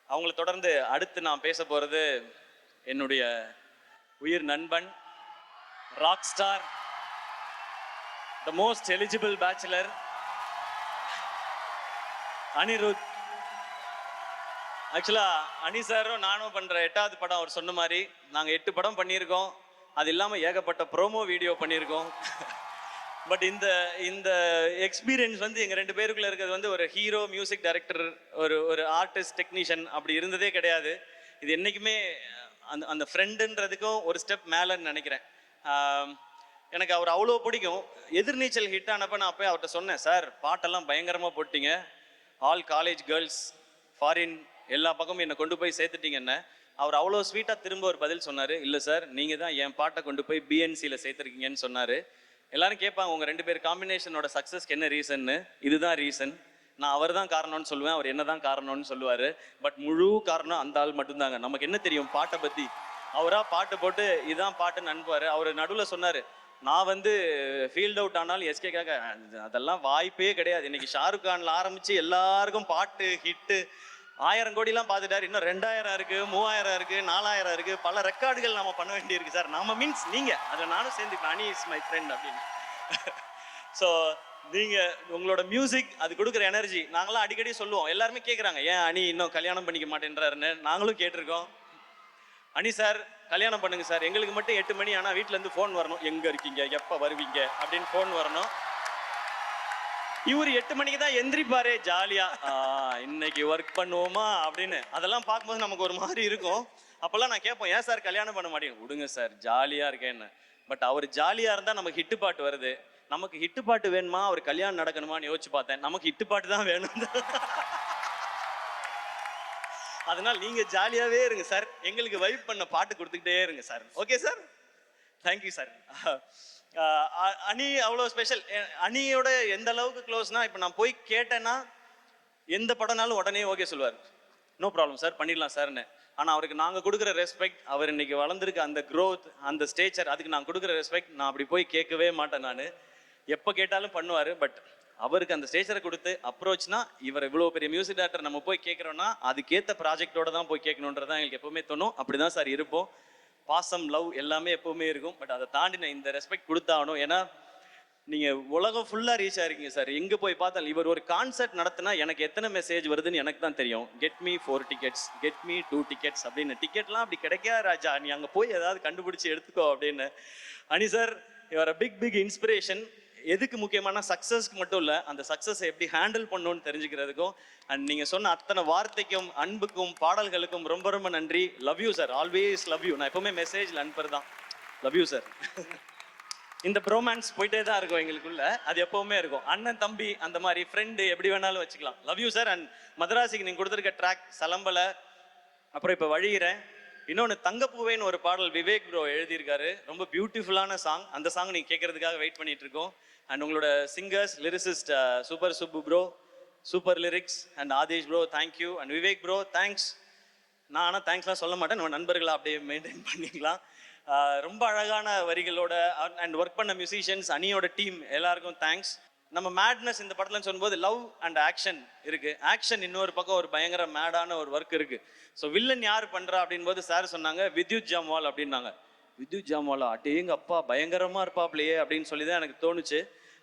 அவங்கள தொடர்ந்து அடுத்து நான் பேச போகிறது என்னுடைய உயிர் நண்பன், rock star, the most eligible bachelor Anirudh. ஆக்சுவலாக அனி சாரும் நானும் பண்ணுற 8வது படம் அவர் சொன்ன மாதிரி நாங்கள் 8 படம் பண்ணியிருக்கோம். அது இல்லாமல் ஏகப்பட்ட ப்ரோமோ வீடியோ பண்ணியிருக்கோம். பட் இந்த இந்த எக்ஸ்பீரியன்ஸ் வந்து எங்கள் 2 பேருக்குள்ளே இருக்கிறது வந்து ஒரு ஹீரோ, மியூசிக் டைரக்டர், ஒரு ஆர்டிஸ்ட், டெக்னீஷியன் அப்படி இருந்ததே கிடையாது. இது என்றைக்குமே அந்த அந்த ஃப்ரெண்டுன்றதுக்கும் ஒரு ஸ்டெப் மேலேன்னு நினைக்கிறேன். எனக்கு அவர் அவ்வளோ பிடிக்கும். எதிர்நீச்சல் ஹிட் ஆனப்போ நான் அப்போ அவர்கிட்ட சொன்னேன், சார் பாட்டெல்லாம் பயங்கரமாக போட்டிங்க, ஆல் காலேஜ் கேர்ள்ஸ், ஃபாரின் எல்லா பக்கமும் என்னை கொண்டு போய் சேர்த்துட்டீங்கன்னு. அவர் அவ்வளோ ஸ்வீட்டாக திரும்ப ஒரு பதில் சொன்னார், இல்லை சார் நீங்கள் தான் என் பாட்டை கொண்டு போய் பிஎன்சியில் சேர்த்துருக்கீங்கன்னு சொன்னார். எல்லாரும் கேட்பாங்க உங்கள் 2 பேர் காம்பினேஷனோட சக்ஸஸ்க்கு என்ன ரீசன்னு. இதுதான் ரீசன். நான் அவர் தான் காரணம்னு சொல்லுவேன், அவர் என்ன தான் காரணம்னு சொல்லுவார். பட் முழு காரணம் அந்த ஆள் மட்டும்தாங்க. நமக்கு என்ன தெரியும் பாட்டை பற்றி? அவராக பாட்டு போட்டு இதுதான் பாட்டுன்னு அனுப்புவார். அவர் நடுவில் சொன்னார், நான் வந்து ஃபீல்ட் அவுட் ஆனாலும் எஸ்கேக்காக அதெல்லாம் வாய்ப்பே கிடையாது. இன்னைக்கு ஷாருக் கான்ல ஆரம்பித்து எல்லாருக்கும் பாட்டு ஹிட்டு 1000 கோடிலாம் பார்த்துட்டாரு. இன்னும் 2000 இருக்கு, 3000 இருக்கு, 4000 இருக்கு. பல ரெக்கார்டுகள் நாம பண்ண வேண்டியிருக்கு சார். நாம மீன்ஸ் நீங்க, அதில் நானும் சேர்ந்துக்கலாம். அனி இஸ் மை ஃப்ரெண்ட் அப்படின்னு. ஸோ நீங்க உங்களோட மியூசிக் அது கொடுக்குற எனர்ஜி நாங்களாம் அடிக்கடி சொல்லுவோம். எல்லாருமே கேட்குறாங்க, ஏன் அனி இன்னும் கல்யாணம் பண்ணிக்க மாட்டேன்றாருன்னு. நாங்களும் கேட்டிருக்கோம். அனி சார் கல்யாணம் பண்ணுங்க சார், எங்களுக்கு மட்டும் 8 மணி ஆனால் வீட்டிலேருந்து ஃபோன் வரணும், எங்கே இருக்கீங்க, எப்போ வருவீங்க அப்படின்னு ஃபோன் வரணும். இவர் 8 மணிக்கு தான் எந்திரிப்பாரு ஜாலியா, இன்னைக்கு ஒர்க் பண்ணுவோமா அப்படின்னு. அதெல்லாம் பார்க்கும்போது நமக்கு ஒரு மாதிரி இருக்கும். அப்பெல்லாம் நான் கேட்போம், ஏன் சார் கல்யாணம் பண்ண மாட்டேங்க? விடுங்க சார் ஜாலியா இருக்கேன்னு. பட் அவர் ஜாலியா இருந்தா நமக்கு ஹிட்டு பாட்டு வருது. நமக்கு ஹிட்டு பாட்டு வேணுமா அவர் கல்யாணம் நடக்கணுமான்னு யோசிச்சு பார்த்தேன். நமக்கு ஹிட்டு பாட்டு தான் வேணும். அதனால நீங்க ஜாலியாவே இருங்க சார், எங்களுக்கு வைப் பண்ண பாட்டு கொடுத்துக்கிட்டே இருங்க sir. Okay sir, thank you sir. அனி அவ்வளோ ஸ்பெஷல். அனியோட எந்த அளவுக்கு க்ளோஸ்னா, இப்போ நான் போய் கேட்டேன்னா எந்த படம்னாலும் உடனே ஓகே சொல்லுவார், நோ ப்ராப்ளம் சார் பண்ணிடலாம் சார்னு. ஆனால் அவருக்கு நாங்கள் கொடுக்குற ரெஸ்பெக்ட், அவர் இன்னைக்கு வளர்ந்துருக்க அந்த க்ரோத், அந்த ஸ்டேச்சர், அதுக்கு நான் கொடுக்குற ரெஸ்பெக்ட் நான் அப்படி போய் கேட்கவே மாட்டேன். நான் எப்போ கேட்டாலும் பண்ணுவார். பட் அவருக்கு அந்த ஸ்டேச்சரை கொடுத்து அப்ரோச்னா, இவர் இவ்வளோ பெரிய மியூசிக் டைரக்டர் நம்ம போய் கேட்குறோன்னா அதுக்கேற்ற ப்ராஜெக்டோட தான் போய் கேட்கணுன்றதான் எங்களுக்கு எப்பவுமே தோணும். அப்படி தான் சார் இருப்போம். பாசம், லவ் எல்லாமே எப்பவுமே இருக்கும். பட் அதை தாண்டி நான் இந்த ரெஸ்பெக்ட் கொடுத்தாகணும். ஏன்னா நீங்கள் உலகம் ஃபுல்லாக ரீச் ஆகிருக்கீங்க சார். எங்கே போய் பார்த்தாலும் இவர் ஒரு கான்சர்ட் நடத்தினா எனக்கு எத்தனை மெசேஜ் வருதுன்னு எனக்கு தான் தெரியும். Get me 4 tickets, get me 2 tickets அப்படின்னு. டிக்கெட்லாம் அப்படி கிடைக்கா ராஜா, நீ அங்கே போய் ஏதாவது கண்டுபிடிச்சி எடுத்துக்கோ அப்படின்னு. அனி சார் யுவர் பிக் இன்ஸ்பிரேஷன். எதுக்கு முக்கியமான சக்ஸஸ்க்கு மட்டும் இல்லை, அந்த சக்ஸஸை எப்படி ஹேண்டில் பண்ணணும்னு தெரிஞ்சுக்கிறதுக்கும். அண்ட் நீங்கள் சொன்ன அத்தனை வார்த்தைக்கும், அன்புக்கும், பாடல்களுக்கும் ரொம்ப ரொம்ப நன்றி. Love you sir, always love you. நான் எப்பவுமே மெசேஜில் அனுப்புறது தான், லவ் யூ சார். இந்த ப்ரோமான்ஸ் போயிட்டே தான் இருக்கும் எங்களுக்குள்ள. அது எப்பவுமே இருக்கும். அண்ணன் தம்பி அந்த மாதிரி ஃப்ரெண்டு எப்படி வேணாலும் வச்சுக்கலாம். Love you sir. அண்ட் மதராசிக்கு நீங்க கொடுத்துருக்க ட்ராக் சலம்பல, அப்புறம் இப்போ வழிகிறேன். இன்னொன்று தங்கப்பூவேன்னு ஒரு பாடல் விவேக் ப்ரோ எழுதியிருக்காரு. ரொம்ப பியூட்டிஃபுல்லான சாங். அந்த சாங் நீங்க கேட்கறதுக்காக வெயிட் பண்ணிட்டு இருக்கோம். அண்ட் உங்களோட singers lyricist super Subbu bro, super lyrics. And Aadesh bro thank you. And Vivek bro thanks. நான் ஆனால் தேங்க்ஸ்லாம் சொல்ல மாட்டேன், நம்ம நண்பர்களை அப்படியே மெயின்டைன் பண்ணிக்கலாம். ரொம்ப அழகான வரிகளோட அண்ட் ஒர்க் பண்ண மியூசிஷியன்ஸ், அணியோட டீம் எல்லாருக்கும் தேங்க்ஸ். நம்ம மேட்னஸ் இந்த படத்தில் சொல்லும்போது லவ் அண்ட் ஆக்ஷன் இருக்கு. ஆக்ஷன் இன்னொரு பக்கம் ஒரு பயங்கர மேடான ஒரு ஒர்க் இருக்கு. ஸோ வில்லன் யார் பண்றா அப்படின் போது சார் சொன்னாங்க வித்யுத் ஜாம்வால் அப்படின்னாங்க. வித்யுத் ஜாம்வாலா, அட்டேங்க அப்பா பயங்கரமா இருப்பாப்லையே அப்படின்னு சொல்லி தான் எனக்கு தோணுச்சு.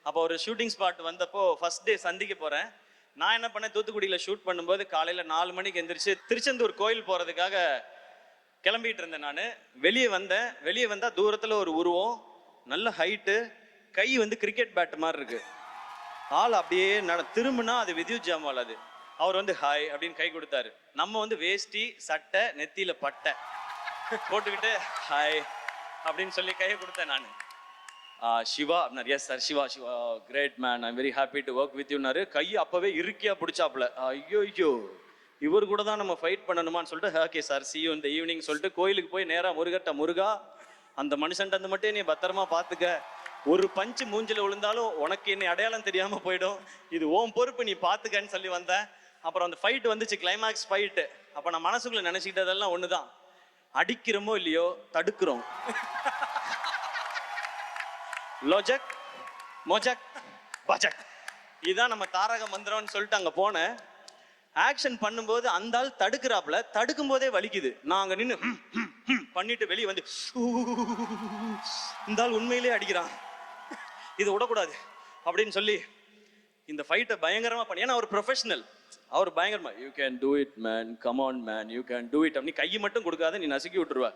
அப்போ ஒரு ஷூட்டிங் ஸ்பாட் வந்தப்போ ஃபர்ஸ்ட் டே சந்திக்க போறேன். நான் என்ன பண்ணேன், தூத்துக்குடியில் ஷூட் பண்ணும்போது காலையில் 4 மணிக்கு எந்திரிச்சு திருச்செந்தூர் கோயில் போகிறதுக்காக கிளம்பிட்டு இருந்தேன். நான் வெளியே வந்தால் தூரத்தில் ஒரு உருவம், நல்ல ஹைட்டு, கை வந்து கிரிக்கெட் பேட் மாதிரி இருக்கு. ஆள் அப்படியே திரும்பினா அது வித்யுத் ஜாம்வால். அது அவர் வந்து ஹாய் அப்படின்னு கை கொடுத்தாரு. நம்ம வந்து வேஷ்டி சட்டை நெத்தியில பட்டை போட்டுக்கிட்டு ஹாய் அப்படின்னு சொல்லி கையை கொடுத்தேன் நான். சிவா அப்படின்னாரு. Yes sir Siva. Siva great man, I'm very happy to work with யூனாரு. கையை அப்பவே இருக்கியா பிடிச்சாப்புல. ஐயோ இவர் கூட தான் நம்ம ஃபைட் பண்ணணுமான்னு சொல்லிட்டு ஓகே சார் சி யூ இந்த ஈவினிங் சொல்லிட்டு கோயிலுக்கு போய் நேராக முருகா அந்த மனுஷன்ட்டு அந்த மட்டும் நீ பத்திரமா பார்த்துக்க. ஒரு பஞ்சு மூஞ்சில் விழுந்தாலும் உனக்கு என்னை அடையாளம் தெரியாமல் போயிடும். இது ஓம் பொறுப்பு, நீ பார்த்துக்கன்னு சொல்லி வந்தேன். அப்புறம் அந்த ஃபைட் வந்துச்சு, கிளைமேக்ஸ் ஃபைட்டு. அப்போ நான் மனசுக்குள்ள நினச்சிக்கிட்டதெல்லாம் ஒன்று தான், அடிக்கிறோமோ இல்லையோ தடுக்கிறோம். லோஜக் மோஜக் பஜக், இதுதான் நம்ம தாரக மந்திரம்னு சொல்லிட்டு அங்கே போனேன். ஆக்ஷன் பண்ணும்போது அந்த ஆள் தடுக்கிறாப்புல, தடுக்கும் போதே வலிக்குது. நான் அங்கே நின்று பண்ணிட்டு வெளியே வந்து இந்த ஆள் உண்மையிலே அடிக்கிறான், இது விடக்கூடாது அப்படின்னு சொல்லி இந்த ஃபைட்டை பயங்கரமாக பண்ணி. ஏன்னா அவர் ப்ரொஃபஷனல், அவர் பயங்கரமா you can do it man, come on man, you can do it அப்படி கையை மட்டும் கொடுக்காத, நீ நசுக்கி விட்டுருவ,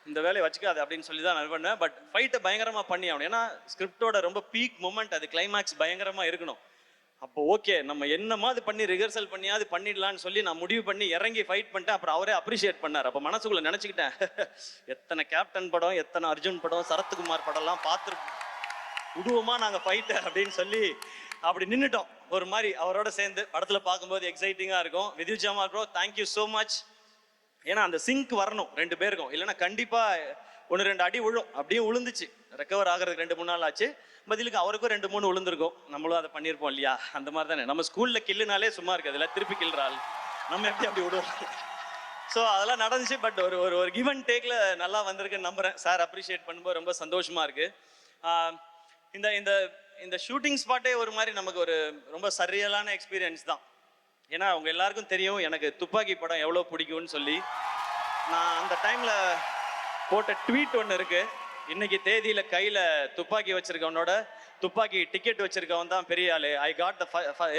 இந்த வேலையை வச்சுக்காது அப்படின்னு சொல்லி தான் நான் பண்ணேன். பட் ஃபைட்டை பயங்கரமாக பண்ணி ஆகணும். ஏன்னா ஸ்கிரிப்டோட ரொம்ப பீக் மூமெண்ட் அது, கிளைமேக்ஸ் பயங்கரமாக இருக்கணும். அப்போ ஓகே நம்ம என்னமாவது பண்ணி ரிஹர்சல் பண்ணியாவது பண்ணிடலான்னு சொல்லி நான் முடிவு பண்ணி இறங்கி ஃபைட் பண்ணிட்டேன். அப்புறம் அவரே அப்ரிஷியேட் பண்ணார். அப்போ மனசுக்குள்ள நினச்சிக்கிட்டேன், எத்தனை கேப்டன் படம், எத்தனை அர்ஜுன் படம், சரத்குமார் படம்லாம் பார்த்து விடுவோமா நாங்கள் ஃபைட்டை அப்படின்னு சொல்லி அப்படி நின்றுட்டோம். ஒரு மாதிரி அவரோட சேர்ந்து படத்தில் பார்க்கும்போது எக்ஸைட்டிங்காக இருக்கும். Vidyut Jammwal bro thank you so much. ஏன்னா அந்த சிங்க் வரணும் 2 பேருக்கும், இல்லைன்னா கண்டிப்பாக 1-2 அடி விழும். அப்படியே விழுந்துச்சு, ரெக்கவர் ஆகிறதுக்கு 2-3 நாள் ஆச்சு. பதிலுக்கு அவருக்கும் 2-3 விழுந்திருக்கும். நம்மளும் அதை பண்ணியிருப்போம் இல்லையா? அந்த மாதிரி தானே நம்ம ஸ்கூலில் கில்லுனாலே சும்மா இருக்காது, இல்லை திருப்பி கில்றாள், நம்ம எப்படி அப்படி விடுவோம். ஸோ அதெல்லாம் நடந்துச்சு. பட் ஒரு ஒரு ஒரு கிவ் அண்ட் டேக்கில் நல்லா வந்திருக்குன்னு நம்புகிறேன். சார் அப்ரிஷியேட் பண்ணும்போது ரொம்ப சந்தோஷமாக இருக்குது. இந்த இந்த இந்த ஷூட்டிங் ஸ்பாட்டே ஒரு மாதிரி நமக்கு ஒரு ரொம்ப சரியலான எக்ஸ்பீரியன்ஸ் தான். ஏன்னா அவங்க எல்லாருக்கும் தெரியும் எனக்கு துப்பாக்கி படம் எவ்வளோ பிடிக்கும்னு சொல்லி. நான் அந்த டைமில் போட்ட ட்வீட் ஒன்று இருக்குது, இன்னைக்கு தேதியில் கையில் துப்பாக்கி வச்சிருக்கவனோட துப்பாக்கி டிக்கெட் வச்சிருக்கவன் தான் பெரிய ஆளு, I got the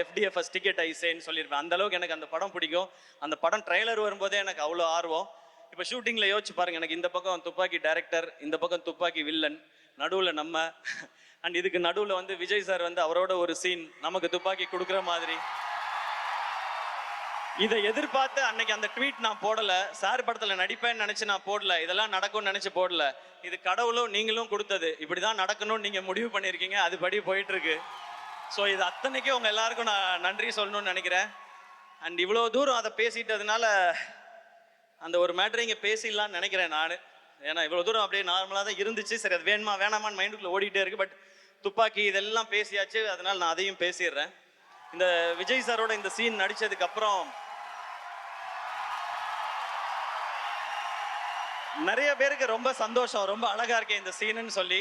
FDFS ticket I சேன்னு சொல்லியிருப்பேன். அந்த அளவுக்கு எனக்கு அந்த படம் பிடிக்கும். அந்த படம் ட்ரெய்லர் வரும்போதே எனக்கு அவ்வளோ ஆர்வம். இப்போ ஷூட்டிங்கில் யோசிச்சு பாருங்க, எனக்கு இந்த பக்கம் துப்பாக்கி டைரக்டர், இந்த பக்கம் துப்பாக்கி வில்லன், நடுவில் நம்ம. அண்ட் இதுக்கு நடுவில் வந்து விஜய் சார் வந்து அவரோட ஒரு சீன் நமக்கு துப்பாக்கி கொடுக்குற மாதிரி. இதை எதிர்பார்த்து அன்னைக்கு அந்த ட்வீட் நான் போடல. சார் படத்தில் நடிப்பேன்னு நினைச்சு நான் போடல, இதெல்லாம் நடக்கும்னு நினைச்சு போடல. இது கடவுளும் நீங்களும் கொடுத்தது, இப்படிதான் நடக்கணும்னு நீங்க முடிவு பண்ணியிருக்கீங்க, அதுபடி போயிட்டு இருக்கு. ஸோ இது அத்தனைக்கும் உங்க எல்லாருக்கும் நான் நன்றி சொல்லணும்னு நினைக்கிறேன். அண்ட் இவ்வளோ தூரம் அதை பேசிட்டதுனால அந்த ஒரு மேட்டரை இங்கே பேசிடலான்னு நினைக்கிறேன் நான். ஏன்னா இவ்வளோ தூரம் அப்படியே நார்மலாக தான் இருந்துச்சு. சரி அது வேணுமா வேணாமான்னு மைண்டுக்குள்ள ஓடிட்டே இருக்கு. பட் துப்பாக்கி இதெல்லாம் பேசியாச்சு, அதனால நான் அதையும் பேசிடுறேன். இந்த விஜய் சாரோட இந்த சீன் நடிச்சதுக்கு அப்புறம் நிறைய பேருக்கு ரொம்ப சந்தோஷம், ரொம்ப அழகா இருக்கேன் இந்த சீனுன்னு சொல்லி.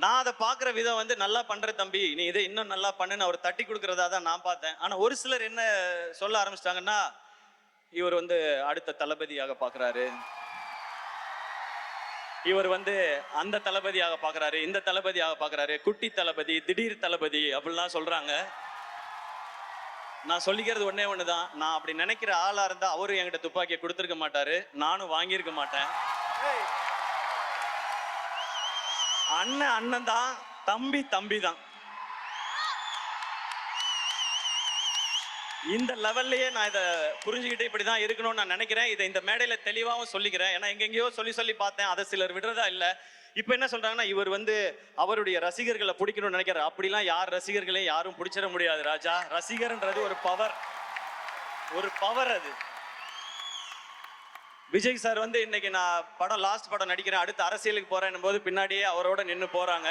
நான் அதை பார்க்குற விதம் வந்து நல்லா பண்ற தம்பி, நீ இதை இன்னும் நல்லா பண்ணுன்னு அவர் தட்டி கொடுக்கறதா தான் நான் பார்த்தேன். ஆனால் ஒரு சிலர் என்ன சொல்ல ஆரம்பிச்சிட்டாங்கன்னா, இவர் வந்து அடுத்த தளபதியாக பார்க்குறாரு, இவர் வந்து அந்த தளபதியாக பார்க்குறாரு, இந்த தளபதியாக பார்க்குறாரு, குட்டி தளபதி, திடீர் தளபதி அப்படிலாம் சொல்றாங்க. நான் சொல்லிக்கிறது ஒன்னே ஒன்று தான், நான் அப்படி நினைக்கிற ஆளாக இருந்தால் அவரும் என்கிட்ட துப்பாக்கியை கொடுத்துருக்க மாட்டாரு, நானும் வாங்கியிருக்க மாட்டேன். அண்ணன் அண்ணன் தான், தம்பி தம்பி தான். இந்த லெவல்லையே நான் இதை புரிஞ்சுக்கிட்டு இப்படி தான் இருக்கணும்னு நான் நினைக்கிறேன். இதை இந்த மேடையில் தெளிவாகவும் சொல்லிக்கிறேன். ஏன்னா எங்கெங்கேயோ சொல்லி பார்த்தேன், அதை சிலர் விடுறதா இல்லை. இப்போ என்ன சொல்றாங்கன்னா, இவர் வந்து அவருடைய ரசிகர்களை பிடிக்கணும்னு நினைக்கிறார். அப்படிலாம் யார் ரசிகர்களையும் யாரும் பிடிச்சிட முடியாது ராஜா. ரசிகர்ன்றது ஒரு பவர் அது. விஜய் சார் வந்து இன்னைக்கு நான் லாஸ்ட் படம் நடிக்கிறேன், அடுத்து அரசியலுக்கு போறேன் போது பின்னாடியே அவரோட நின்று போறாங்க.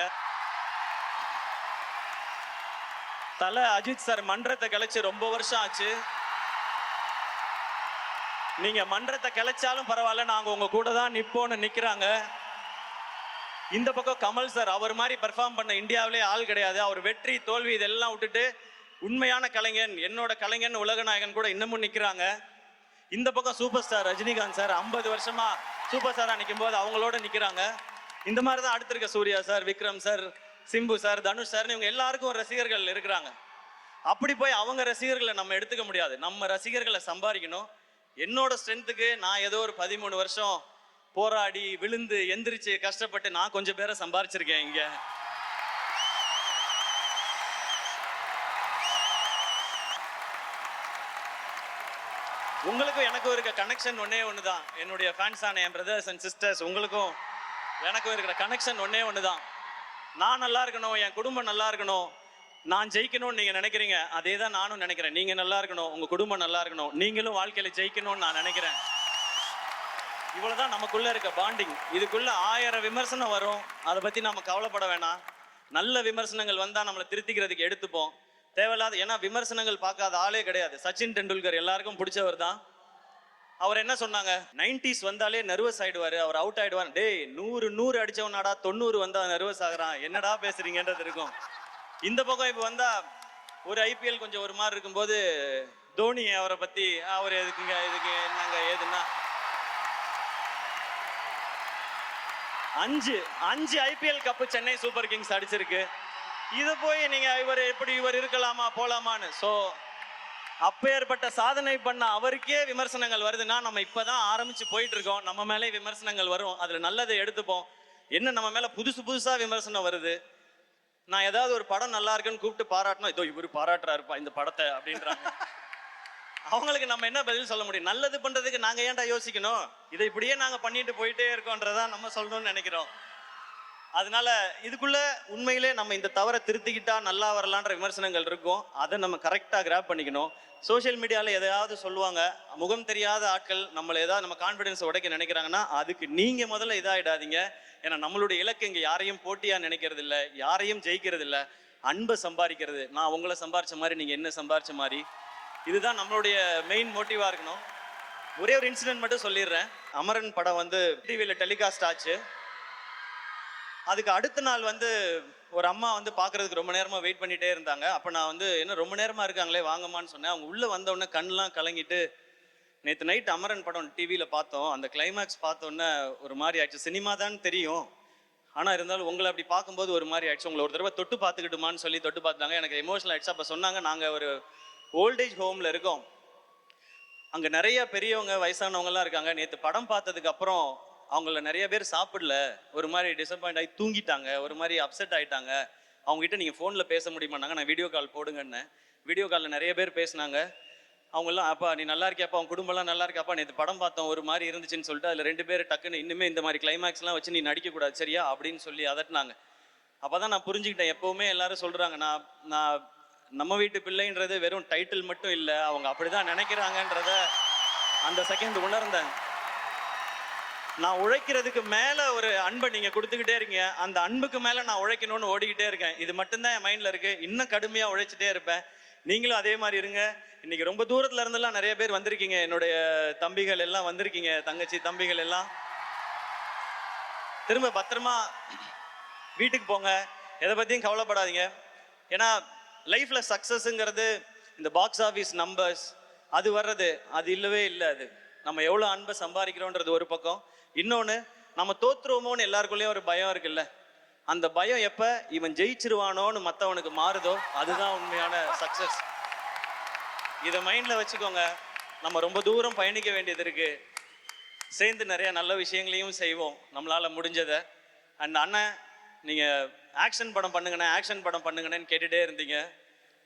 தல அஜித் சார் மன்றத்தை கிளைச்சு ரொம்ப வருஷம் ஆச்சு. நீங்க மன்றத்தை கிளைச்சாலும் பரவாயில்ல, நாங்க உங்க கூட தான் நிப்போன்னு நிக்கிறாங்க. இந்த பக்கம் கமல் சார், அவர் மாதிரி பெர்ஃபார்ம் பண்ண இந்தியாவிலே ஆள் கிடையாது. அவர் வெற்றி தோல்வி இதெல்லாம் விட்டுட்டு உண்மையான கலைஞன், என்னோட கலைஞன், உலகநாயகன் கூட இன்னமும் நிக்கிறாங்க. இந்த பக்கம் சூப்பர் ஸ்டார் ரஜினிகாந்த் சார் 50 வருஷமா சூப்பர் ஸ்டாரா நிற்கும் போது அவங்களோட நிக்கிறாங்க. இந்த மாதிரி தான் அடுத்து இருக்க Suriya sir, Vikram sir, Simbu sir, Dhanush sir, இவங்க எல்லாருக்கும் ரசிகர்கள் இருக்கிறாங்க. அப்படி போய் அவங்க ரசிகர்களை நம்ம எடுத்துக்க முடியாது. நம்ம ரசிகர்களை சம்பாதிக்கணும். என்னோட ஸ்ட்ரென்த்துக்கு நான் ஏதோ ஒரு 13 வருஷம் போராடி விழுந்து எந்திரிச்சு கஷ்டப்பட்டு நான் கொஞ்சம் பேரை சம்பாரிச்சிருக்கேன் இங்க. உங்களுக்கும் எனக்கும் இருக்க கனெக்ஷன் ஒன்னே ஒண்ணுதான். என்னுடைய ஃபேன்ஸான என் பிரதர்ஸ் அண்ட் சிஸ்டர்ஸ், உங்களுக்கும் எனக்கும் இருக்கிற கனெக்ஷன் ஒன்னே ஒண்ணுதான். நான் நல்லா இருக்கணும், என் குடும்பம் நல்லா இருக்கணும், நான் ஜெயிக்கணும்னு நீங்க நினைக்கிறீங்க, அதே தான் நானும் நினைக்கிறேன். நீங்க நல்லா இருக்கணும், உங்க குடும்பம் நல்லா இருக்கணும், நீங்களும் வாழ்க்கையில ஜெயிக்கணும்னு நான் நினைக்கிறேன். இவ்வளவுதான் நமக்குள்ள இருக்க பாண்டிங். இதுக்குள்ள 1000 விமர்சனம் வரும், அதை பத்தி நம்ம கவலைப்பட வேணாம். நல்ல விமர்சனங்கள் வந்தா நம்மளை திருத்திக்கிறதுக்கு எடுத்துப்போம். தேவையில்லாத, ஏன்னா விமர்சனங்கள் பார்க்காத ஆளே கிடையாது. சச்சின் டெண்டுல்கர் எல்லாருக்கும் பிடிச்சவர் தான். அவர் என்ன சொன்னாங்க, 90s வந்தாலே நர்வஸ் ஆயிடுவாரு, அவர் அவுட் ஆயிடுவார். டேய் 100 அடிச்சவனாடா 90 வந்தா நர்வஸ் ஆகுறான், என்னடா பேசுறீங்கன்றது இருக்கும். இந்த பக்கம் இப்போ வந்தா ஒரு ஐபிஎல் கொஞ்சம் ஒரு மாதிரி இருக்கும்போது தோனி அவரை பத்தி, அவர் எதுக்குங்க, இதுக்கு என்னங்க ஏதுன்னா, 5 IPL cup Chennai super Kings அடிச்சிருக்கு. இது போய் நீங்க இவர் இருக்கலாமா போலாமான்னு. ஸோ அப்பேற்பட்ட சாதனை பண்ண அவருக்கே விமர்சனங்கள் வருதுன்னா, நம்ம இப்பதான் ஆரம்பிச்சு போயிட்டு இருக்கோம். நம்ம மேலே விமர்சனங்கள் வரும், அதுல நல்லதை எடுத்துப்போம். என்ன நம்ம மேல புதுசா விமர்சனம் வருது. நான் ஏதாவது ஒரு படம் நல்லா இருக்குன்னு கூப்பிட்டு பாராட்டணும், இதோ இவரு பாராட்டுறாருப்பா இந்த படத்தை அப்படின்றாங்க. அவங்களுக்கு நம்ம என்ன பதில் சொல்ல முடியும்? நல்லது பண்றதுக்கு நாங்க ஏன்டா யோசிக்கணும், இதை இப்படியே நாங்க பண்ணிட்டு போயிட்டே இருக்கோன்றதான் நம்ம சொல்லணும்னு நினைக்கிறோம். அதனால இதுக்குள்ள உண்மையிலே நம்ம இந்த தவறை திருத்திக்கிட்டா நல்லா வரலான்ற விமர்சனங்கள் இருக்கும். அதை நம்ம கரெக்டா கிராப் பண்ணிக்கணும். சோசியல் மீடியாவில் எதையாவது சொல்லுவாங்க, முகம் தெரியாத ஆட்கள் நம்மளை ஏதாவது நம்ம கான்ஃபிடன்ஸ் உடைக்க நினைக்கிறாங்கன்னா அதுக்கு நீங்க முதல்ல இதாயிடாதீங்க. ஏன்னா நம்மளுடைய இலக்கு இங்க யாரையும் போட்டியா நினைக்கிறது இல்லை, யாரையும் ஜெயிக்கிறது இல்லை, அன்பை சம்பாதிக்கிறது. நான் உங்களை சம்பாரிச்ச மாதிரி நீங்க என்ன சம்பாரிச்ச மாதிரி, இதுதான் நம்மளுடைய மெயின் மோட்டிவா இருக்கணும். ஒரே ஒரு இன்சிடென்ட் மட்டும் சொல்லிடுறேன். அமரன் படம் வந்து டிவியில் டெலிகாஸ்ட் ஆச்சு. அதுக்கு அடுத்த நாள் வந்து ஒரு அம்மா வந்து பார்க்கறதுக்கு ரொம்ப நேரமா வெயிட் பண்ணிட்டே இருந்தாங்க. அப்போ நான் வந்து என்ன ரொம்ப நேரமா இருக்காங்களே வாங்கம்மான்னு சொன்னேன். அவங்க உள்ள வந்தோடனே கண்ணெலாம் கலங்கிட்டு, நேற்று நைட் அமரன் படம் டிவியில் பார்த்தோம், அந்த கிளைமேக்ஸ் பார்த்தோன்னே ஒரு மாதிரி ஆயிடுச்சு. சினிமா தான் தெரியும், ஆனால் இருந்தாலும் உங்களை அப்படி பார்க்கும்போது ஒரு மாதிரி ஆயிடுச்சு, உங்களை ஒரு தடவை தொட்டு பார்த்துக்கிட்டுமான்னு சொல்லி தொட்டு பார்த்தாங்க. எனக்கு எமோஷனல் ஆயிடுச்சு. அப்போ சொன்னாங்க, நாங்கள் ஒரு ஓல்டேஜ் ஹோமில் இருக்கோம், அங்கே நிறைய பெரியவங்க வயசானவங்கலாம் இருக்காங்க. நேற்று படம் பார்த்ததுக்கு அப்புறம் அவங்கள நிறைய பேர் சாப்பிடல, ஒரு மாதிரி டிசப்பாயிண்ட் ஆகி தூங்கிட்டாங்க, ஒரு மாதிரி அப்செட் ஆகிட்டாங்க. அவங்ககிட்ட நீங்கள் ஃபோனில் பேச முடியுமான்னாங்க. நான் வீடியோ கால் போடுங்கன்னு வீடியோ காலில் நிறைய பேர் பேசினாங்க. அவங்கெல்லாம், அப்பா நீ நல்லா இருக்கியாப்பா, அவங்க குடும்பம்லாம் நல்லா இருக்காப்பா, நேற்று படம் பார்த்தோம் ஒரு மாதிரி இருந்துச்சுன்னு சொல்லிட்டு அதில் 2 பேர் டக்குன்னு இன்னுமே இந்த மாதிரி கிளைமேக்ஸ்லாம் வச்சு நீ நடிக்கக்கூடாது சரியா அப்படின்னு சொல்லி அதட்டினாங்க. அப்போ தான் நான் புரிஞ்சுக்கிட்டேன். எப்போவுமே எல்லாரும் சொல்கிறாங்க, நான் நம்ம வீட்டு பிள்ளைன்றது வெறும் டைட்டில் மட்டும் இல்லை, அவங்க அப்படி தான் நினைக்கிறாங்கன்றத அந்த செகண்ட் உணர்ந்தேன். நான் உழைக்கிறதுக்கு மேலே ஒரு அன்பை நீங்கள் கொடுத்துக்கிட்டே இருக்கீங்க, அந்த அன்புக்கு மேலே நான் உழைக்கணும்னு ஓடிக்கிட்டே இருக்கேன். இது மட்டும்தான் என் மைண்டில் இருக்குது. இன்னும் கடுமையாக உழைச்சிட்டே இருப்பேன். நீங்களும் அதே மாதிரி இருங்க. இன்னைக்கு ரொம்ப தூரத்துல இருந்தெல்லாம் நிறைய பேர் வந்திருக்கீங்க, என்னுடைய தம்பிகள் எல்லாம் வந்திருக்கீங்க, தங்கச்சி தம்பிகள் எல்லாம். திரும்ப பத்திரமா வீட்டுக்கு போங்க, எதை பற்றியும் கவலைப்படாதீங்க. ஏன்னா லைஃப்ல சக்ஸஸ்ங்கிறது இந்த பாக்ஸ் ஆஃபீஸ் நம்பர்ஸ் அது வர்றது அது இல்லவே இல்லை. அது நம்ம எவ்வளோ அன்பை சம்பாதிக்கிறோன்றது ஒரு பக்கம். இன்னொன்று, நம்ம தோற்றுருவோமோன்னு எல்லாருக்குள்ளேயும் ஒரு பயம் இருக்குல்ல, அந்த பயம் எப்போ இவன் ஜெயிச்சிருவானோன்னு மற்றவனுக்கு மாறுதோ அதுதான் உண்மையான சக்ஸஸ். இதை மைண்டில் வச்சுக்கோங்க. நம்ம ரொம்ப தூரம் பயணிக்க வேண்டியது இருக்கு. சேர்ந்து நிறைய நல்ல விஷயங்களையும் செய்வோம் நம்மளால் முடிஞ்சதை. அண்ட் அண்ணன், நீங்கள் ஆக்ஷன் படம் பண்ணுங்கண்ணே, ஆக்ஷன் படம் பண்ணுங்கண்ணேன்னு கேட்டுகிட்டே இருந்தீங்க.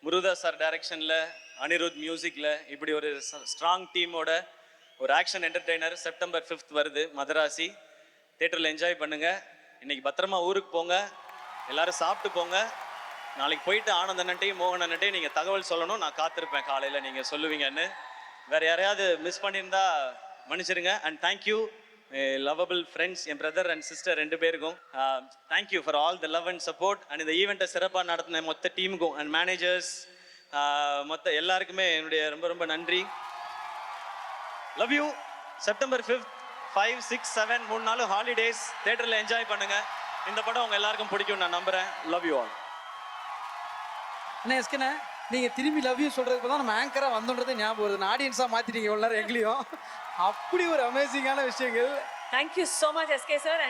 முருகதாஸ் சார் டைரக்ஷனில் அனிருத் மியூசிக்கில் இப்படி ஒரு ஸ்ட்ராங் டீமோட ஒரு ஆக்ஷன் என்டர்டெய்னர் செப்டம்பர் 5th வருது மதராசி. தேட்டரில் என்ஜாய் பண்ணுங்க. இன்னைக்கு பத்திரமா ஊருக்கு போங்க, எல்லாரும் சாப்பிட்டு போங்க. நாளைக்கு போயிட்டு ஆனந்த் அண்ணன்ட்டையும் மோகன் அண்ணன்ட்டையும் நீங்கள் தகவல் சொல்லணும். நான் காத்திருப்பேன் காலையில் நீங்கள் சொல்லுவீங்கன்னு. வேற யாரையாவது மிஸ் பண்ணியிருந்தா மன்னிச்சிருங்க. And thank you lovable friends, N brother and sister 2 பேருக்கும் thank you for all the love and support. And இந்த ஈவெண்ட்டை சிறப்பாக நடத்தின மொத்த டீமுக்கும் அண்ட் மேனேஜர்ஸ் மொத்த எல்லாருக்குமே என்னுடைய ரொம்ப ரொம்ப நன்றி. Love you. செப்டம்பர் 5th 5, 6, 7 3 நாளும் ஹாலிடேஸ். தேட்டரில் என்ஜாய் பண்ணுங்க. இந்த படம் உங்க எல்லாருக்கும் பிடிக்கும் நான் நம்புறேன். Love you all. அண்ணா எஸ்கண்ணே, நீங்கள் திரும்பி லவ் யூ சொல்கிறதுக்கு தான் நம்ம ஆங்கராக வந்தோன்றதே ஞாபகம் வருது. நான் ஆடியன்ஸாக மாற்றிட்டீங்க இவ்வளோ நேரம் எங்களையும். அப்படி ஒரு அமேசிங்கான விஷயங்கள். Thank you so much SK sir.